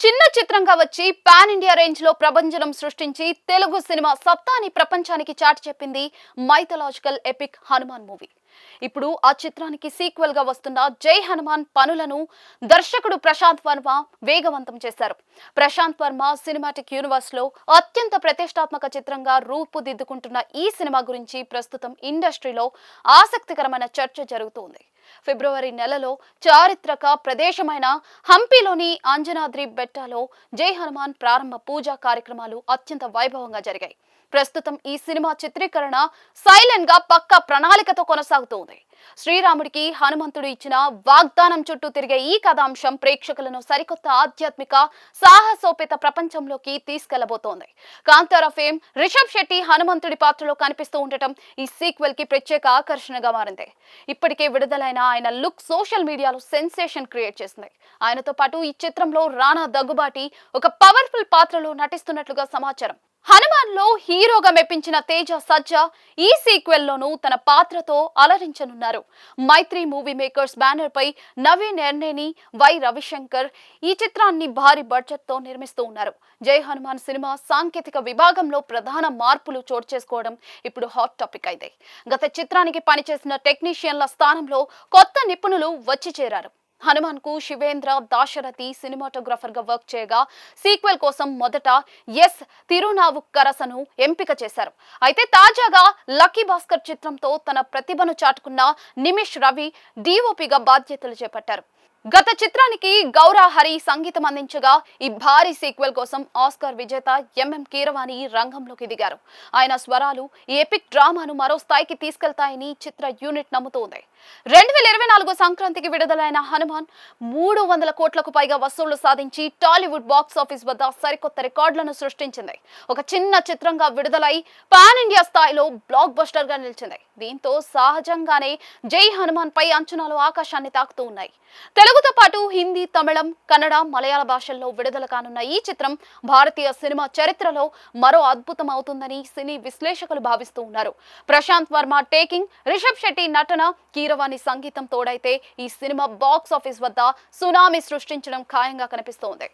చిన్న చిత్రంగా వచ్చి పాన్ ఇండియా రేంజ్ లో ప్రభంజనం సృష్టించి తెలుగు సినిమా సత్తాని ప్రపంచానికి చాటి చెప్పింది మైథలాజికల్ ఎపిక్ హనుమాన్ మూవీ. ఇప్పుడు ఆ చిత్రానికి సీక్వెల్ గా వస్తున్న జై హనుమాన్ పనులను దర్శకుడు ప్రశాంత్ వర్మ వేగవంతం చేశారు. ప్రశాంత్ వర్మ సినిమాటిక్ యూనివర్స్ లో అత్యంత ప్రతిష్టాత్మక చిత్రంగా రూపుదిద్దుకుంటున్న ఈ సినిమా గురించి ప్రస్తుతం ఇండస్ట్రీలో ఆసక్తికరమైన చర్చ జరుగుతోంది. ఫిబ్రవరి నెలలో చారిత్రక ప్రదేశమైన హంపీలోని అంజనాద్రి బెట్టలో జై హనుమాన్ ప్రారంభ పూజా కార్యక్రమాలు అత్యంత వైభవంగా జరిగాయి. ప్రస్తుతం ఈ సినిమా చిత్రీకరణ సైలెంట్ గా పక్కా ప్రణాళికతో కొనసాగుతోంది. శ్రీరాముడికి హనుమంతుడు ఇచ్చిన వాగ్దానం చుట్టూ తిరిగే ఈ కథాంశం ప్రేక్షకులను సరికొత్త ఆధ్యాత్మిక సాహసోపేత ప్రపంచంలోకి తీసుకెళ్లబోతోంది. కాంతారా ఫేమ్ రిషబ్ శెట్టి హనుమంతుడి పాత్రలో కనిపిస్తూ ఉండటం ఈ సీక్వెల్ కి ప్రత్యేక ఆకర్షణగా మారింది. ఇప్పటికే విడుదలైన ఆయన లుక్ సోషల్ మీడియాలో సెన్సేషన్ క్రియేట్ చేసింది. ఆయనతో పాటు ఈ చిత్రంలో రానా దగ్గుబాటి ఒక పవర్ఫుల్ పాత్రలో నటిస్తున్నట్లుగా సమాచారం. హనుమాన్ లో హీరోగా మెప్పించిన తేజ సజ్జా ఈ సీక్వెల్ లోనూ తన పాత్రతో అలరించనున్నారు. మైత్రి మూవీ మేకర్స్ బ్యానర్ పై నవీన్ ఎర్నేని, వై రవిశంకర్ ఈ చిత్రాన్ని భారీ బడ్జెట్ తో నిర్మిస్తూ ఉన్నారు. జై హనుమాన్ సినిమా సాంకేతిక విభాగంలో ప్రధాన మార్పులు చోటు చేసుకోవడం ఇప్పుడు హాట్ టాపిక్ అయితే గత చిత్రానికి పనిచేసిన టెక్నీషియన్ల స్థానంలో కొత్త నిపుణులు వచ్చి చేరారు. హనుమాన్ కు శివేంద్ర దాశరథి సినిమాటోగ్రాఫర్ గా వర్క్ చేయగా సీక్వెల్ కోసం మొదట ఎస్ తిరునావుక్కరసను ఎంపిక చేశారు. అయితే తాజాగా లక్కీ భాస్కర్ చిత్రంతో తన ప్రతిభను చాటుకున్న నిమిష్ రవి డిఓపిగా బాధ్యతలు చేపట్టారు. గత చిత్రానికి గౌరా హరి సంగీతం అందించగా ఈ భారీ సీక్వెల్ కోసం ఆస్కార్ విజేత ఎంఎం కీరవాణి రంగంలోకి దిగారు. ఆయన స్వరాలు ఈ ఎపిక్ డ్రామాను మరో స్థాయికి తీసుకెళ్తాయని చిత్ర యూనిట్ నమ్ముతోంది. 2024 సంక్రాంతికి విడుదలైన హనుమాన్ 300 కోట్లకు పైగా వసూళ్లు సాధించి టాలీవుడ్ బాక్స్ ఆఫీస్ వద్ద సరికొత్త రికార్డులను సృష్టించింది. ఒక చిన్న చిత్రంగా విడుదలై పాన్ ఇండియా స్థాయిలో బ్లాక్ బస్టర్ గా నిలిచింది. దీంతో సహజంగానే జై హనుమాన్ పై అంచనాలు ఆకాశాన్ని తాకుతూ ఉన్నాయి. తెలుగుతో పాటు హిందీ, తమిళం, కన్నడ, మలయాళ భాషల్లో విడుదల కానున్న ఈ చిత్రం భారతీయ సినిమా చరిత్రలో మరో అద్భుతం అవుతుందని సినీ విశ్లేషకులు భావిస్తూ ఉన్నారు. ప్రశాంత్ వర్మ టేకింగ్, రిషబ్ శెట్టి నటన, కీరవాణి సంగీతం తోడైతే ఈ సినిమా బాక్స్ ఆఫీస్ వద్ద సునామీ సృష్టించడం ఖాయంగా కనిపిస్తోంది.